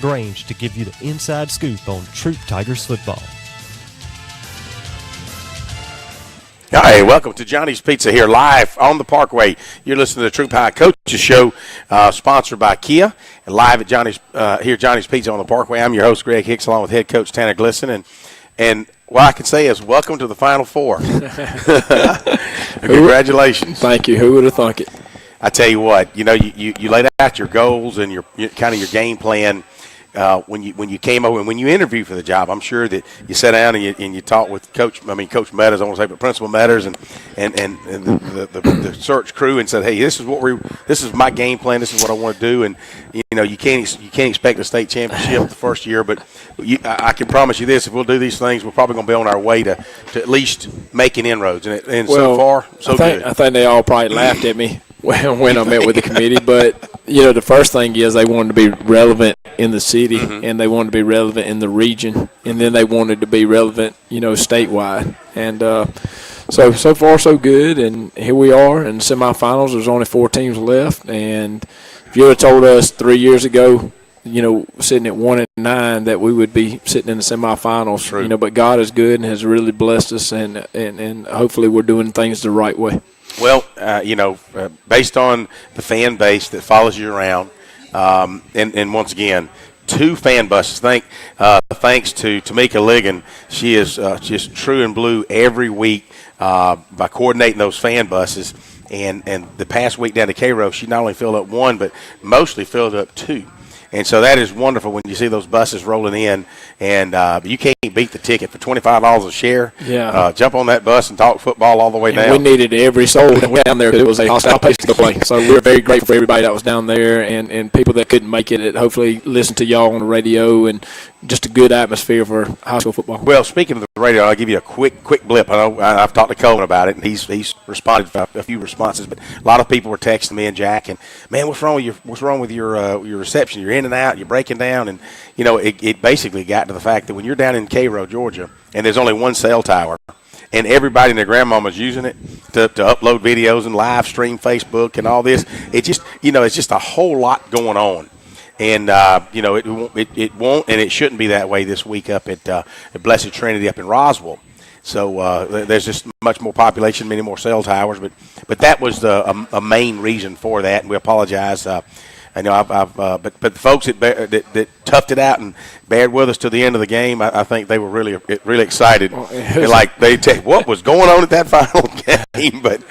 LaGrange to give you the inside scoop on Troup Tigers football. Hi, welcome to Johnny's Pizza here live on the Parkway. You're listening to the Troup High Coaches Show, sponsored by Kia, and live at Johnny's Pizza on the Parkway. I'm your host, Greg Hicks, along with head coach Tanner Glisson, and what I can say is welcome to the Final Four. Congratulations. Thank you. Who would have thunk it? I tell you what, you laid out your goals and your kind of your game plan when you came over and when you interviewed for the job. I'm sure that you sat down and you talked with Coach Meadows, I want to say, but Principal Meadows and the search crew and said, hey, this is my game plan. This is what I want to do. And you can't expect a state championship the first year, but I can promise you this: if we'll do these things, we're probably going to be on our way to at least making inroads. And so far, so good. I think they all probably laughed at me when I met with the committee, but the first thing is they wanted to be relevant in the city, and they wanted to be relevant in the region, and then they wanted to be relevant, statewide. And so far so good, and here we are in the semifinals. There's only 4 teams left, and if you would have told us 3 years ago, sitting at 1-9, that we would be sitting in the semifinals. True. But God is good and has really blessed us, and hopefully we're doing things the right way. Well, based on the fan base that follows you around, and once again, 2 fan buses. Thanks to Tamika Ligon. She is just true and blue every week by coordinating those fan buses. And the past week down to Cairo, she not only filled up 1, but mostly filled up 2. And so that is wonderful when you see those buses rolling in, and you can't beat the ticket for $25 a share. Yeah. Jump on that bus and talk football all the way down. We needed every soul that went down there because it was a hostile place to play. So we're very grateful for everybody that was down there and people that couldn't make it. Hopefully listen to y'all on the radio, and just a good atmosphere for high school football. Well, speaking of the radio, I'll give you a quick blip. I know I've talked to Coleman about it, and he's responded to a few responses. But a lot of people were texting me and Jack, and man, what's wrong with your reception? You're in and out, you're breaking down, and it basically got to the fact that when you're down in Cairo, Georgia, and there's only one cell tower, and everybody and their grandmama's using it to upload videos and live stream Facebook and all this, it's just a whole lot going on. And, it won't and it shouldn't be that way this week up at Blessed Trinity up in Roswell. So there's just much more population, many more cell towers. But that was a main reason for that, and we apologize. I know but the folks that toughed it out and bared with us to the end of the game, I think they were really excited. They tell what was going on at that final game. But,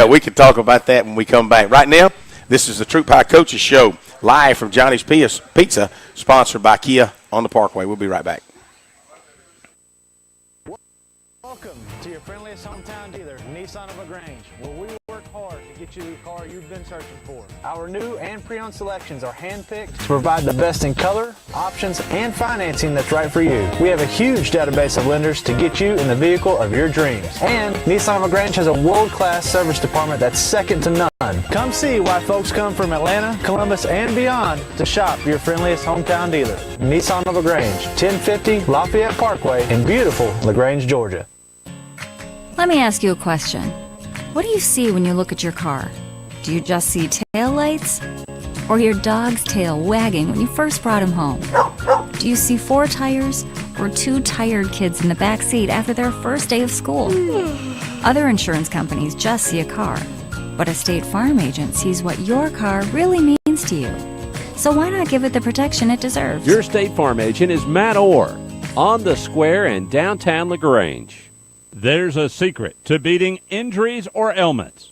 we can talk about that when we come back. Right now, this is the Troup High Coaches Show, live from Johnny's Pizza, sponsored by Kia on the Parkway. We'll be right back. Welcome to your friendliest hometown dealer, Nissan of LaGrange, where we work hard to get you the car you've been searching for. Our new and pre-owned selections are handpicked to provide the best in color, options, and financing that's right for you. We have a huge database of lenders to get you in the vehicle of your dreams. And Nissan of LaGrange has a world-class service department that's second to none. Come see why folks come from Atlanta, Columbus, and beyond to shop your friendliest hometown dealer, Nissan of LaGrange, 1050 Lafayette Parkway in beautiful LaGrange, Georgia. Let me ask you a question. What do you see when you look at your car? Do you just see tail lights? Or your dog's tail wagging when you first brought him home? Do you see 4 tires or 2 tired kids in the back seat after their first day of school? Other insurance companies just see a car, but a State Farm agent sees what your car really means to you. So why not give it the protection it deserves? Your State Farm agent is Matt Orr, on the square in downtown LaGrange. There's a secret to beating injuries or ailments.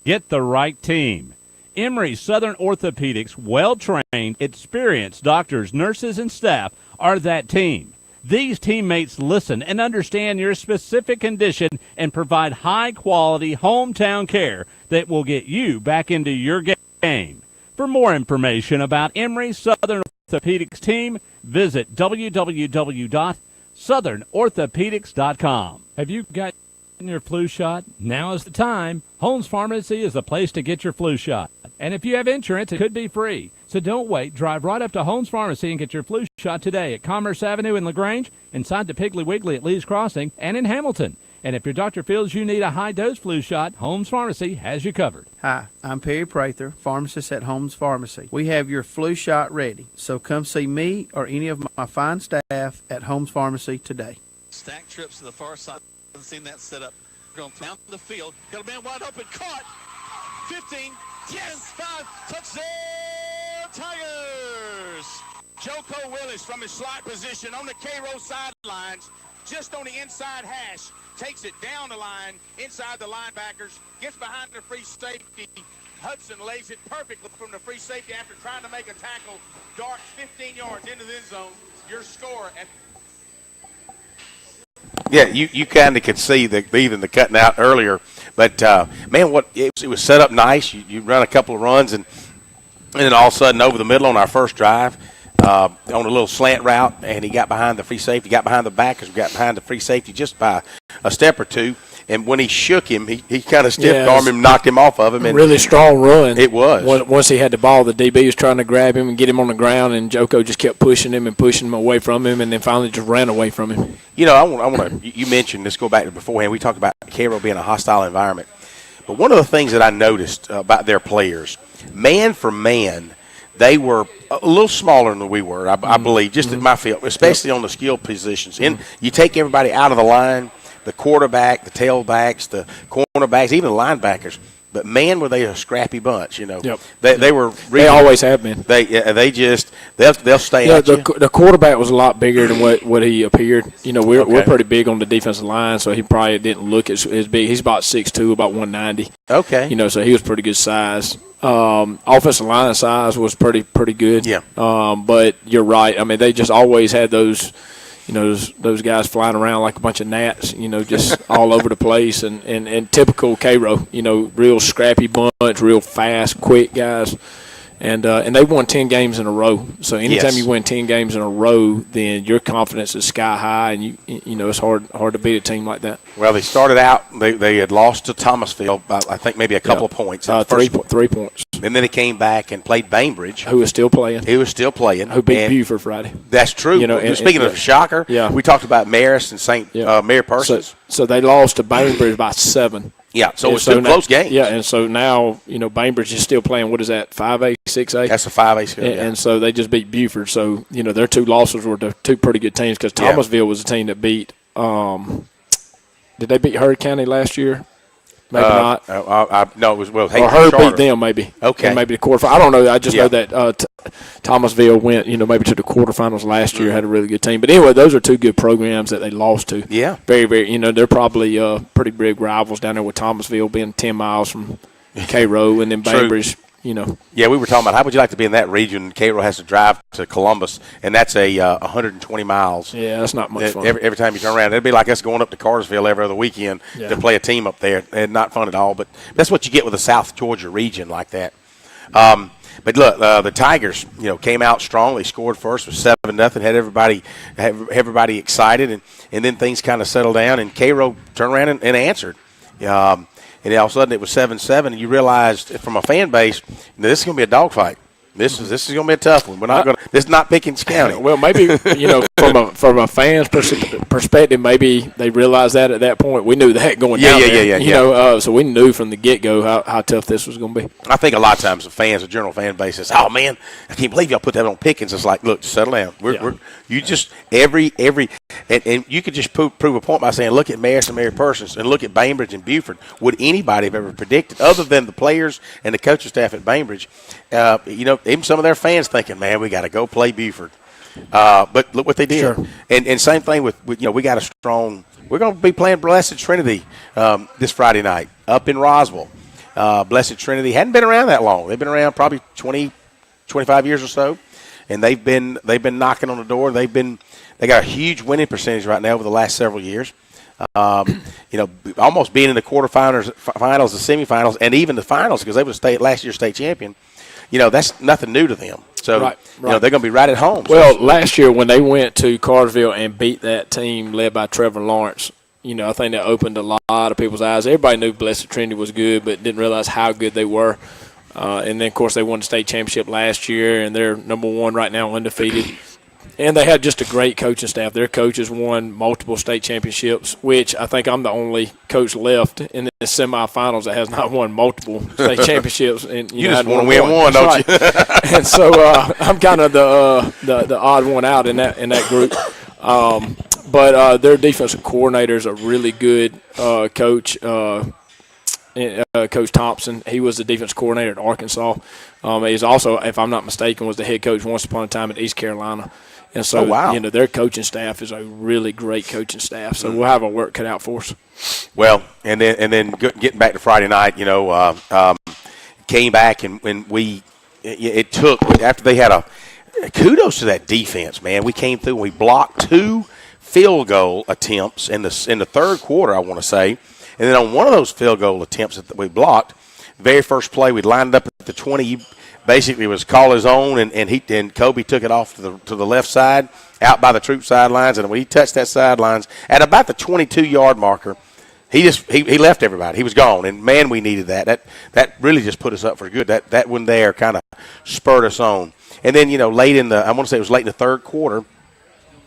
Get the right team. Emory Southern Orthopedics' well-trained, experienced doctors, nurses, and staff are that team. These teammates listen and understand your specific condition and provide high-quality hometown care that will get you back into your game. For more information about Emory Southern Orthopedics team, visit www.southernorthopedics.com. Have you gotten your flu shot? Now is the time. Holmes Pharmacy is the place to get your flu shot. And if you have insurance, it could be free. So don't wait. Drive right up to Holmes Pharmacy and get your flu shot today at Commerce Avenue in LaGrange, inside the Piggly Wiggly at Lee's Crossing, and in Hamilton. And if your doctor feels you need a high-dose flu shot, Holmes Pharmacy has you covered. Hi, I'm Perry Prather, pharmacist at Holmes Pharmacy. We have your flu shot ready, so come see me or any of my fine staff at Holmes Pharmacy today. Stack trips to the far side. Haven't seen that set up. Going down the field. Got a man wide open. Caught. 15, 10, 5. Touchdown, Tigers. Joko Willis from his slot position on the K-Row sidelines, just on the inside hash, takes it down the line, inside the linebackers, gets behind the free safety. Hudson lays it perfectly from the free safety after trying to make a tackle. Darts 15 yards into the end zone. Your score at Yeah, you kind of could see even the cutting out earlier, but man, it was set up nice. You run a couple of runs, and then all of a sudden over the middle on our first drive, on a little slant route, and he got behind the free safety, got behind the backers, got behind the free safety just by a step or two. And when he shook him, he kind of stiff-armed him, knocked him off of him. And really strong run. It was. Once he had the ball, the DB was trying to grab him and get him on the ground, and Joko just kept pushing him away from him, and then finally just ran away from him. You know, I want to. You mentioned, let's go back to beforehand. We talked about Cairo being a hostile environment, but one of the things that I noticed about their players, man for man, they were a little smaller than we were. I believe, just at my field, especially on the skill positions. And you take everybody out of the line. The quarterback, the tailbacks, the cornerbacks, even the linebackers. But, man, were they a scrappy bunch, you know. Yep. They were really, they always have been. They'll stay at you. The quarterback was a lot bigger than what he appeared. You know, we're pretty big on the defensive line, so he probably didn't look as big. He's about 6'2", about 190. Okay. You know, so he was pretty good size. Offensive line size was pretty good. Yeah. But you're right. I mean, they just always had those – you know, those guys flying around like a bunch of gnats, you know, just all over the place. And typical Cairo, you know, real scrappy bunch, real fast, quick guys. And they won 10 games in a row. So anytime you win 10 games in a row, then your confidence is sky high, and you know it's hard to beat a team like that. Well, they started out, they had lost to Thomasville by, I think, maybe a couple of points. 3 points. And then they came back and played Bainbridge. Who is still playing. Who beat Buford Friday. That's true. You know, speaking of a shocker, we talked about Marist and St. Mary Persons. So they lost to Bainbridge by 7. Yeah, so it's still a close game. Yeah, and so now, you know, Bainbridge is still playing, what is that, 5A, 6A? That's a 5A skill, and so they just beat Buford. So, you know, their 2 losses were to 2 pretty good teams because Thomasville was a team that beat did they beat Heard County last year? Maybe not. No, it was, well, or Heard beat them maybe. Okay. And maybe the quarterfinals. I don't know. I just know that Thomasville went, you know, maybe to the quarterfinals last year, had a really good team. But anyway, those are 2 good programs that they lost to. Yeah. Very, very, you know, they're probably pretty big rivals down there with Thomasville being 10 miles from Cairo, and then Bainbridge, you know. Yeah, we were talking about how would you like to be in that region. Cairo has to drive to Columbus, and that's a 120 miles. Yeah, that's not much fun. Every time you turn around, it'd be like us going up to Cartersville every other weekend to play a team up there, and not fun at all. But that's what you get with a South Georgia region like that. But look, the Tigers, you know, came out strong. They scored first with 7-0, had everybody excited, and then things kind of settled down, and Cairo turned around and answered. And all of a sudden it was 7-7, and you realized from a fan base, this is going to be a dogfight. This is going to be a tough one. We're not going. This is not Pickens County. Well, maybe you know from a fan's perspective, maybe they realized that at that point. We knew that going down there. Yeah. You know, so we knew from the get-go how tough this was going to be. I think a lot of times the general fan base says, "Oh man, I can't believe y'all put that on Pickens." It's like, look, just settle down. You just every and you could just prove a point by saying, look at Marist and Mary Persons and look at Bainbridge and Buford. Would anybody have ever predicted, other than the players and the coaching staff at Bainbridge? You know, even some of their fans thinking, man, we got to go play Buford. But look what they did. Sure. And same thing with, you know, we got a strong – we're going to be playing Blessed Trinity this Friday night up in Roswell. Blessed Trinity hadn't been around that long. They've been around probably 20, 25 years or so, and they've been knocking on the door. They got a huge winning percentage right now over the last several years. You know, almost being in the quarterfinals, finals, the semifinals, and even the finals because they were last year's state champion. You know, that's nothing new to them. So, you know, they're going to be right at home. Well, last year when they went to Cartersville and beat that team led by Trevor Lawrence, you know, I think that opened a lot of people's eyes. Everybody knew Blessed Trinity was good, but didn't realize how good they were. And then, of course, they won the state championship last year, and they're number 1 right now, undefeated. And they had just a great coaching staff. Their coaches won multiple state championships, which I think I'm the only coach left in the semifinals that has not won multiple state championships. And you just want to win one, don't you? And so I'm kind of the odd one out in that group. But their defensive coordinator is a really good coach. Coach Thompson, he was the defense coordinator at Arkansas. He's also, if I'm not mistaken, was the head coach once upon a time at East Carolina. And so, their coaching staff is a really great coaching staff. So we'll have our work cut out for us. Well, and then getting back to Friday night, came back and when it took after they had kudos to that defense, man. We came through and we blocked 2 field goal attempts in the third quarter, I want to say. And then on one of those field goal attempts that we blocked, very first play, we lined up at the 20. Basically, was call his own, and Kobe took it off to the left side, out by the Troup sidelines. And when he touched that sidelines at about the 22-yard marker, he left everybody. He was gone, and man, we needed that. That really just put us up for good. That one there kind of spurred us on. And then late in the, I want to say it was late in the third quarter.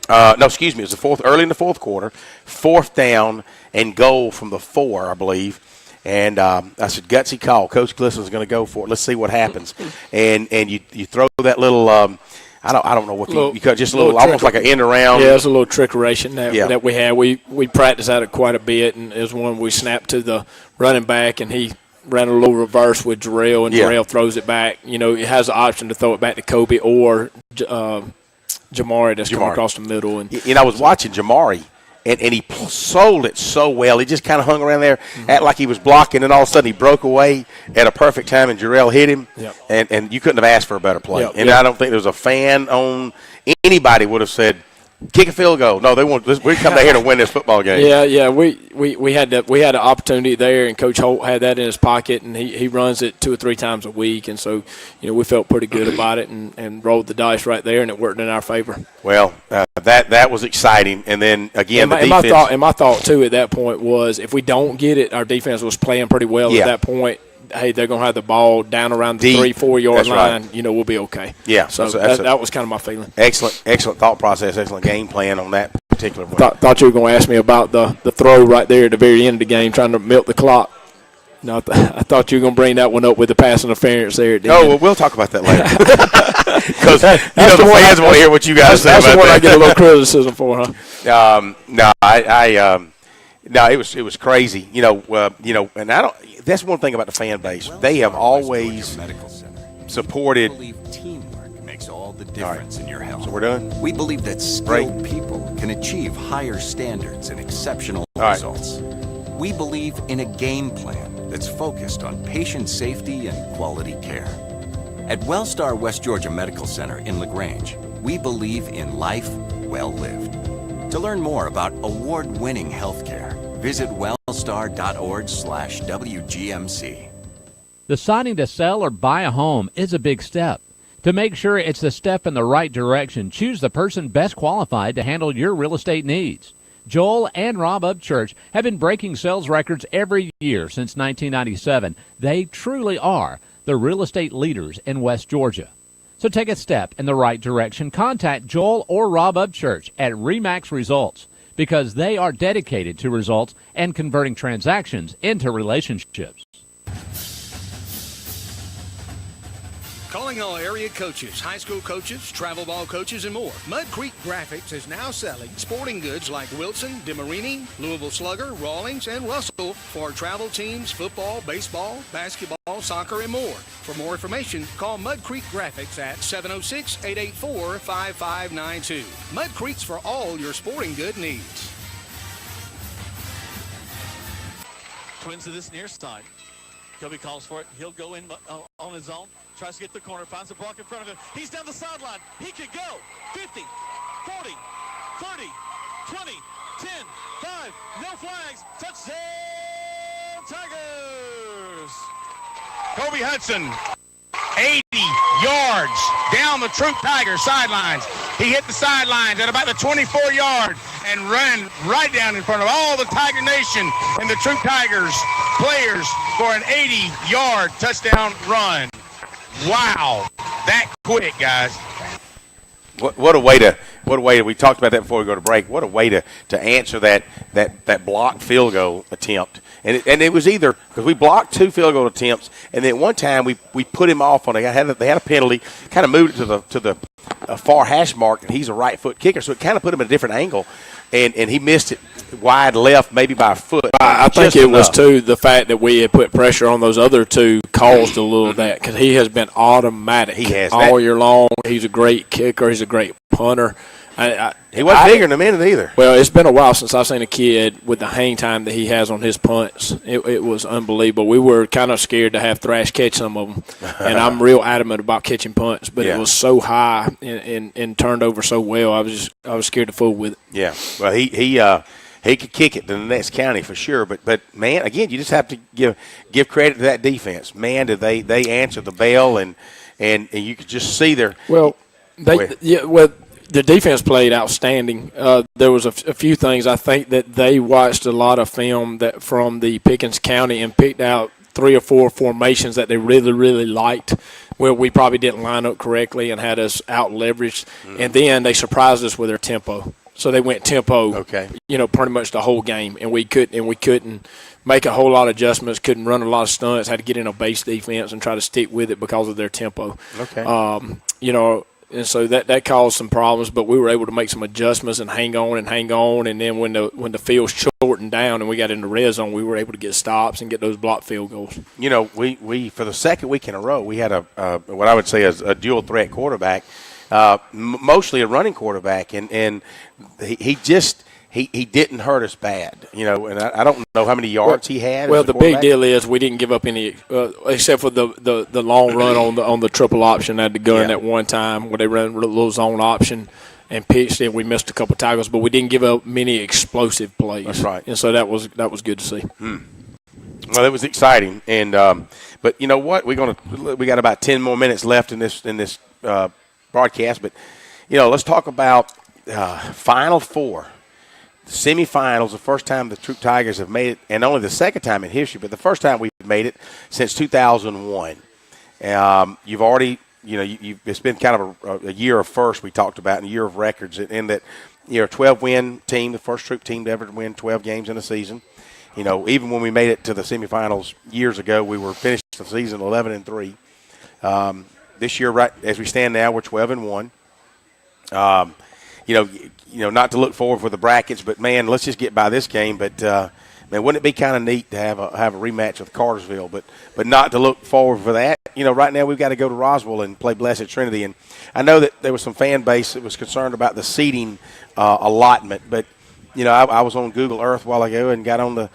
It was early in the fourth quarter, 4th down and goal from the 4, I believe. And I said, gutsy call. Coach Glisson's going to go for it. Let's see what happens. And you throw that little I don't know what you cut, just a little almost like an end around. Yeah, it's a little trickeration that we had. We practiced at it quite a bit, and it was one we snapped to the running back, and he ran a little reverse with Jarrell, and Jarrell throws it back. He has the option to throw it back to Kobe or Jamari that's coming across the middle. And I was watching Jamari, and he sold it so well. He just kind of hung around there, act like he was blocking, and all of a sudden he broke away at a perfect time, and Jarrell hit him. Yep. And you couldn't have asked for a better play. Yep. I don't think there was a fan on anybody would have said, kick a field goal. No, we come down here to win this football game. Yeah. We had the opportunity there, and Coach Holt had that in his pocket, and he runs it 2 or 3 times a week, and so we felt pretty good about it and rolled the dice right there, and it worked in our favor. Well, that was exciting, and then again the defense. My thought too at that point was if we don't get it, our defense was playing pretty well at that point. Hey, they're going to have the ball down around the 3-4 yard line. Right. We'll be okay. Yeah. So that was kind of my feeling. Excellent thought process, excellent game plan on that particular one. Thought you were going to ask me about the throw right there at the very end of the game, trying to milk the clock. No, I thought you were going to bring that one up with the pass interference there at the end. Well, we'll talk about that later. Because the fans want to hear what you guys say about that. That's the one I get a little criticism for, huh? No, it was crazy. And I don't. That's one thing about the fan base. They have always supported. We believe teamwork makes all the difference in your health. So we're done. We believe that skilled people can achieve higher standards and exceptional results. We believe in a game plan that's focused on patient safety and quality care. At Wellstar West Georgia Medical Center in LaGrange, we believe in life well lived. To learn more about award-winning healthcare, visit wellstar.org/WGMC. Deciding to sell or buy a home is a big step. To make sure it's the step in the right direction, choose the person best qualified to handle your real estate needs. Joel and Rob Upchurch have been breaking sales records every year since 1997. They truly are the real estate leaders in West Georgia. So take a step in the right direction. Contact Joel or Rob Upchurch at RE/MAX Results because they are dedicated to results and converting transactions into relationships. Calling all area coaches, high school coaches, travel ball coaches, and more. Mud Creek Graphics is now selling sporting goods like Wilson, DeMarini, Louisville Slugger, Rawlings, and Russell for travel teams, football, baseball, basketball, soccer, and more. For more information, call Mud Creek Graphics at 706-884-5592. Mud Creek's for all your sporting good needs. Twins to this near side. Kobe calls for it. He'll go in on his own. Tries to get the corner. Finds a block in front of him. He's down the sideline. He could go. 50, 40, 30, 20, 10, 5. No flags. Touchdown, Tigers. Kobe Hudson, 80 yards down the Troup Tigers sidelines. He hit the sidelines at about the 24-yard and ran right down in front of all the Tiger Nation and the Troup Tigers players for an 80-yard touchdown run. Wow, that quick, guys. What a way to we talked about that before we go to break. What a way to answer that blocked field goal attempt. And it was either because we blocked 2 field goal attempts, and then one time we put him off on they had a penalty, kind of moved it to the far hash mark, and he's a right foot kicker, so it kind of put him at a different angle, and he missed it wide left, maybe by a foot. I think it was too the fact that we had put pressure on those other 2 caused a little of that, because he has been automatic all year long. He's a great kicker. He's a great punter. He wasn't bigger in a minute either. Well, it's been a while since I've seen a kid with the hang time that he has on his punts. It was unbelievable. We were kind of scared to have Thrash catch some of them, and I'm real adamant about catching punts. But it was so high and turned over so well. I was scared to fool with it. Yeah, well, he could kick it to the next county for sure. But man, again, you just have to give credit to that defense. Man, did they answer the bell and you could just see their the defense played outstanding. There was a few things. I think that they watched a lot of film from the Pickens County and picked out 3 or 4 formations that they really, really liked, where we probably didn't line up correctly and had us out-leveraged. And then they surprised us with their tempo. So they went tempo, pretty much the whole game, and we couldn't make a whole lot of adjustments, couldn't run a lot of stunts, had to get in a base defense and try to stick with it because of their tempo. And so that caused some problems, but we were able to make some adjustments and hang on. And then when the field shortened down and we got into red zone, we were able to get stops and get those blocked field goals. We for the second week in a row, we had what I would say is a dual threat quarterback, mostly a running quarterback, and he didn't hurt us bad, and I don't know how many yards he had. Well, the big deal is we didn't give up any, except for the long run on the triple option at the gun at one time where they ran a little zone option and pitched it. We missed a couple tackles, but we didn't give up many explosive plays. That's right, and so that was good to see. Well, it was exciting, and but you know what? we got about 10 more minutes left in this broadcast, but let's talk about Final Four. The semifinals, the first time the Troup Tigers have made it, and only the second time in history, but the first time we've made it since 2001. You've already, it's been kind of a year of first we talked about, and a year of records, in that a 12-win team, the first Troup team to ever win 12 games in a season. Even when we made it to the semifinals years ago, we were finished the season 11-3. This year, right as we stand now, we're 12-1. Not to look forward for the brackets, but man, let's just get by this game. But man, wouldn't it be kind of neat to have a rematch with Cartersville? But not to look forward for that. Right now we've got to go to Roswell and play Blessed Trinity, and I know that there was some fan base that was concerned about the seating allotment, but I was on Google Earth a while ago and got on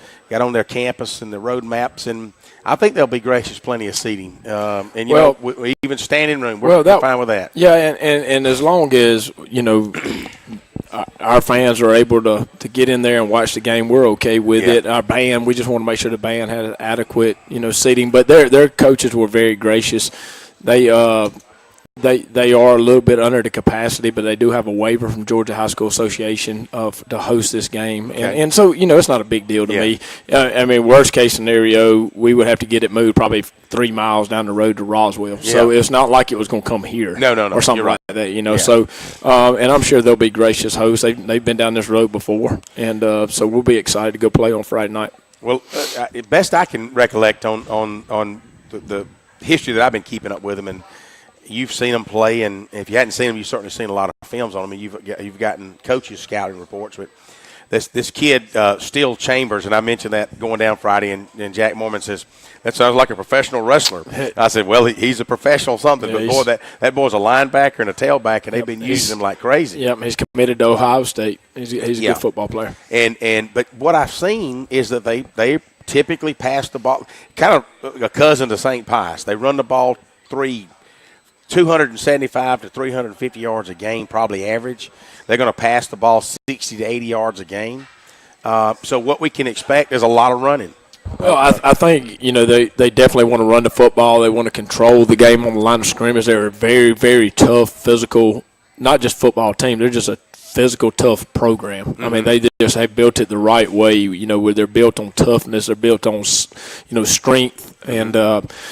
their campus and the road maps, and I think they'll be gracious plenty of seating. We even standing room, we're fine with that. Yeah, and as long as our fans are able to get in there and watch the game, we're okay with it. Our band, we just want to make sure the band had adequate seating, but their coaches were very gracious. They are a little bit under the capacity, but they do have a waiver from Georgia High School Association to host this game. And so, it's not a big deal to me. I mean, worst case scenario, we would have to get it moved probably 3 miles down the road to Roswell. Yeah. So it's not like it was going to come here. No. Or something like that, So, and I'm sure they'll be gracious hosts. They've been down this road before. And so we'll be excited to go play on Friday night. Well, best I can recollect on the history that I've been keeping up with them, and you've seen them play, and if you hadn't seen them, you've certainly seen a lot of films on them, and you've gotten coaches scouting reports. But this kid, Steele Chambers, and I mentioned that going down Friday, and Jack Mormon says, that sounds like a professional wrestler. I said, well, he's a professional something, but boy, that boy's a linebacker and a tailback, and they've been using him like crazy. Yep, he's committed to Ohio State. He's a good football player. But what I've seen is that they typically pass the ball, kind of a cousin to St. Pius. They run the ball 275 to 350 yards a game, probably average. They're going to pass the ball 60 to 80 yards a game. So what we can expect is a lot of running. Well, I think, they definitely want to run the football. They want to control the game on the line of scrimmage. They're a very, very tough, physical, not just football team. They're just a physical, tough program. Mm-hmm. I mean, they just have built it the right way, where they're built on toughness. They're built on, strength. And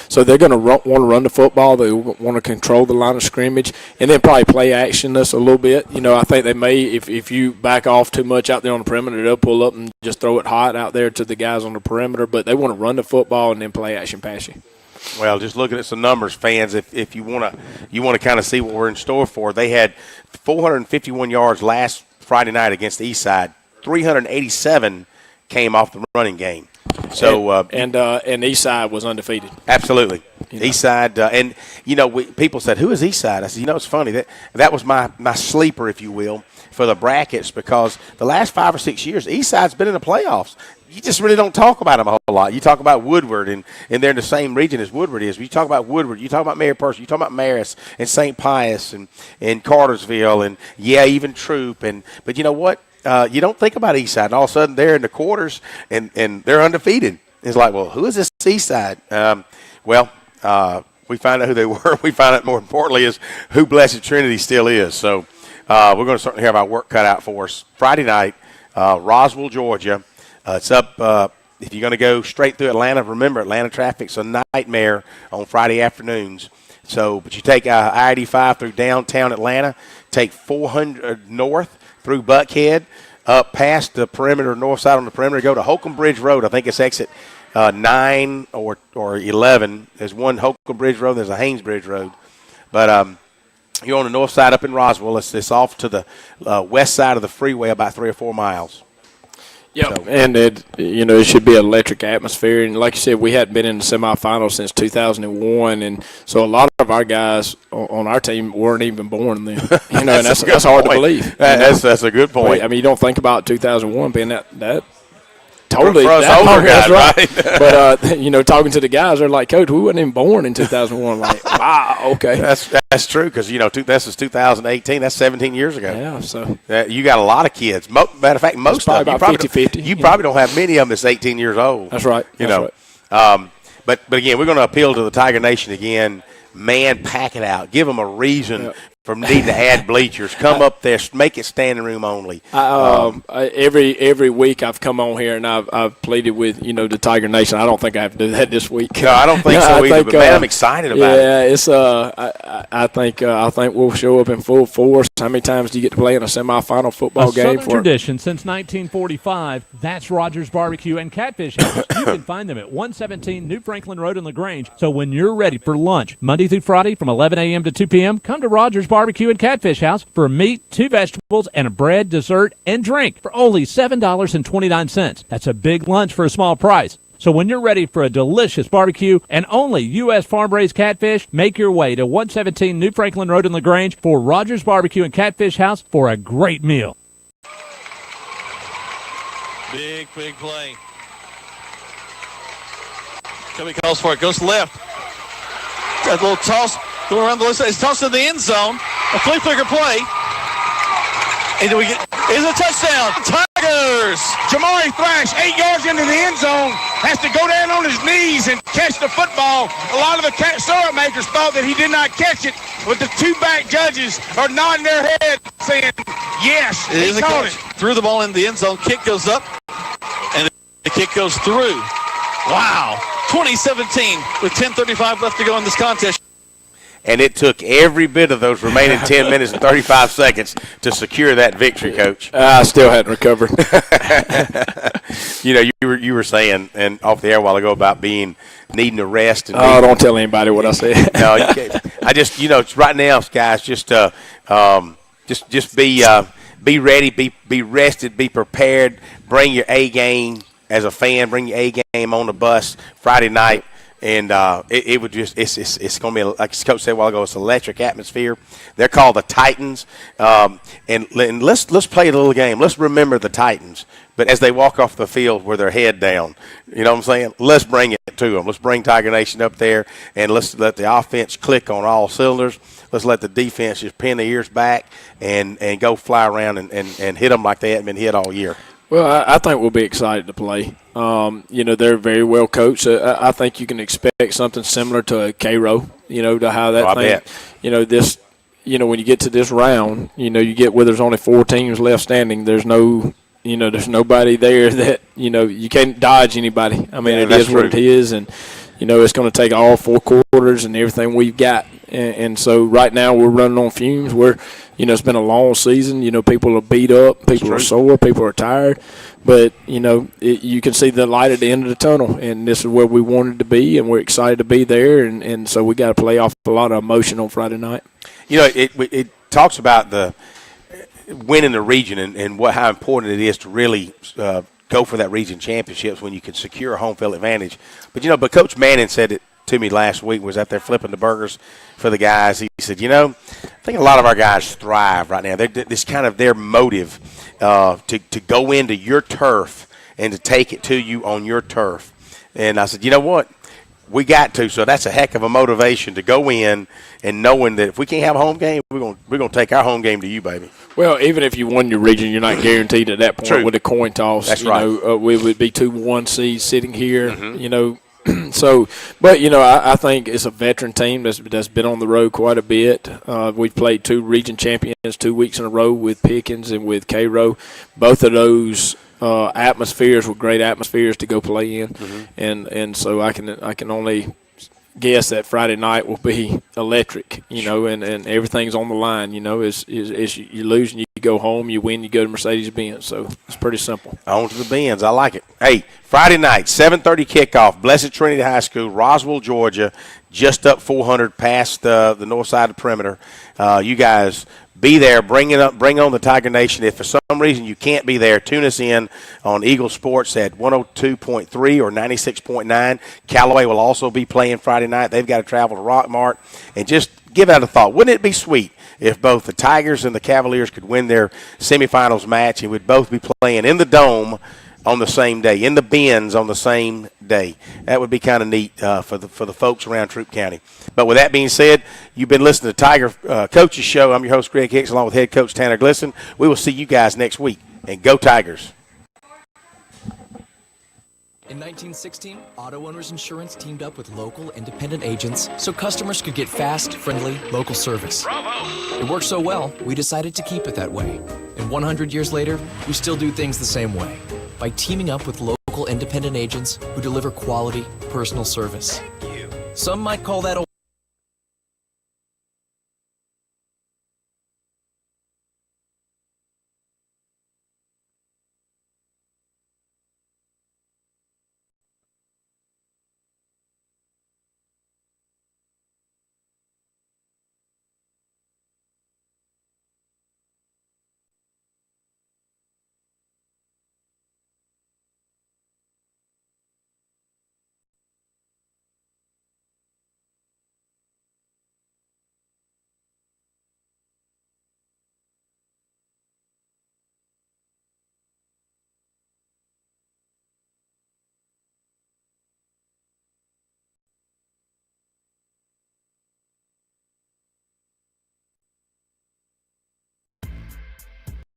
so they're going to want to run the football. They want to control the line of scrimmage, and then probably play action us a little bit. I think they may, if you back off too much out there on the perimeter, they'll pull up and just throw it hot out there to the guys on the perimeter. But they want to run the football and then play action pass you. Well, just looking at some numbers, fans, if you want to kind of see what we're in store for, they had 451 yards last Friday night against the Eastside. 387 came off the running game. So and Eastside was undefeated. Absolutely, Eastside, and people said, "Who is Eastside?" I said, it's funny that was my sleeper, if you will, for the brackets, because the last 5 or 6 years, Eastside's been in the playoffs. You just really don't talk about them a whole lot. You talk about Woodward, and they're in the same region as Woodward is. You talk about Woodward, you talk about Mary Purcell, you talk about Marist and St. Pius and Cartersville, and even Troup. But you know what? You don't think about Eastside, and all of a sudden they're in the quarters and they're undefeated. It's like, well, who is this Eastside? We find out who they were. We find out, more importantly, is who Blessed Trinity still is. So we're going to certainly have our work cut out for us. Friday night, Roswell, Georgia. It's up, if you're going to go straight through Atlanta, remember Atlanta traffic's a nightmare on Friday afternoons. But you take I-85 through downtown Atlanta, take 400 north through Buckhead, up past the perimeter, north side on the perimeter, go to Holcomb Bridge Road. I think it's exit 9 or 11. There's one Holcomb Bridge Road, there's a Haynes Bridge Road. But you're on the north side up in Roswell. It's off to the west side of the freeway about 3 or 4 miles. Yeah, and it should be an electric atmosphere. And like you said, we hadn't been in the semifinals since 2001, and so a lot of our guys on our team weren't even born then. And that's hard to believe. That's a good point. I mean, you don't think about 2001 being that totally for us older guys, right? But talking to the guys, they're like, "Coach, we weren't even born in 2001." Like, wow, okay, that's true, because this is 2018. That's 17 years ago. Yeah, so you got a lot of kids. Matter of fact, most of them, about 50-50. You probably don't have many of them that's 18 years old. That's right. Right. But again, we're going to appeal to the Tiger Nation again. Man, pack it out. Give them a reason for needing to add bleachers. Come up there, make it standing room only. Every week I've come on here and I've pleaded with the Tiger Nation. I don't think I have to do that this week. No, I don't think so either. But man, I'm excited about it. Yeah, it's I think we'll show up in full force. How many times do you get to play in a semifinal football game? Southern tradition since 1945. That's Rogers Barbecue and Catfish House. You can find them at 117 New Franklin Road in LaGrange. So when you're ready for lunch, Monday through Friday from 11 a.m. to 2 p.m., come to Rogers Barbecue and Catfish House for meat, 2 vegetables, and a bread, dessert, and drink for only $7.29. That's a big lunch for a small price. So when you're ready for a delicious barbecue and only U.S. farm-raised catfish, make your way to 117 New Franklin Road in LaGrange for Rogers Barbecue and Catfish House for a great meal. Big play. Cubby calls for it. Goes left. Got a little toss. Going around the left side. It's tossed in the end zone. A flea flicker play. And is a touchdown. Tigers! Jamari Thrash, 8 yards into the end zone, has to go down on his knees and catch the football. A lot of the syrup makers thought that he did not catch it, but the 2 back judges are nodding their head saying, yes, he caught it. Threw the ball in the end zone. Kick goes up, and the kick goes through. Wow. 2017 with 10:35 left to go in this contest. And it took every bit of those remaining 10 minutes and 35 seconds to secure that victory, Coach. I still hadn't recovered. You were saying, and off the air a while ago, about needing a rest. And don't tell anybody what I said. No, you can't. I just, right now, guys, just be ready, be rested, be prepared. Bring your A game as a fan. Bring your A game on the bus Friday night. And it would just it's going to be, like Coach said a while ago, it's electric atmosphere. They're called the Titans, and let's play a little game. Let's remember the Titans, but as they walk off the field with their head down, you know what I'm saying? Let's bring it to them. Let's bring Tiger Nation up there, and let's let the offense click on all cylinders. Let's let the defense just pin their ears back and go fly around and hit them like they hadn't been hit all year. Well, I think we'll be excited to play. They're very well coached. I think you can expect something similar to a Cairo, to how that thing, when you get to this round, you get where there's only 4 teams left standing. There's there's nobody there that, you can't dodge anybody. I mean, it is what it is. And, it's going to take all 4 quarters and everything we've got. And so right now we're running on fumes. It's been a long season. People are beat up, people are sore, people are tired. But, you can see the light at the end of the tunnel, and this is where we wanted to be, and we're excited to be there. And so we got to play off a lot of emotion on Friday night. It talks about the winning the region and how important it is to really go for that region championships when you can secure a home field advantage. But Coach Manning said it to me last week, was out there flipping the burgers for the guys. He said, I think a lot of our guys thrive right now. This kind of their motive to go into your turf and to take it to you on your turf. And I said, you know what? We got to. So that's a heck of a motivation to go in and knowing that if we can't have a home game, we're gonna take our home game to you, baby. Well, even if you won your region, you're not guaranteed at that point. True. With a coin toss. That's right. We would be 2 1 seeds sitting here. So, but I think it's a veteran team that's been on the road quite a bit. We've played 2 region champions 2 weeks in a row with Pickens and with Cairo. Both of those atmospheres were great atmospheres to go play in, and so I can only guess that Friday night will be electric. And everything's on the line. As you lose and you go home, you win, you go to Mercedes-Benz. So it's pretty simple. On to the Benz. I like it. Hey, Friday night, 7:30 kickoff, Blessed Trinity High School, Roswell, Georgia, just up 400 past the north side of the perimeter. You guys be there. Bring on the Tiger Nation. If for some reason you can't be there, tune us in on Eagle Sports at 102.3 or 96.9. Callaway will also be playing Friday night. They've got to travel to Rockmart. And just give that a thought. Wouldn't it be sweet if both the Tigers and the Cavaliers could win their semifinals match and we'd both be playing in the Dome on the same day, in the Benz on the same day? That would be kind of neat for the folks around Troup County. But with that being said, you've been listening to Tiger Coaches Show. I'm your host, Greg Hicks, along with head coach Tanner Glisson. We will see you guys next week. And go Tigers. In 1916, Auto Owners Insurance teamed up with local independent agents so customers could get fast, friendly, local service. Bravo! It worked so well, we decided to keep it that way. And 100 years later, we still do things the same way, by teaming up with local independent agents who deliver quality, personal service. Some might call that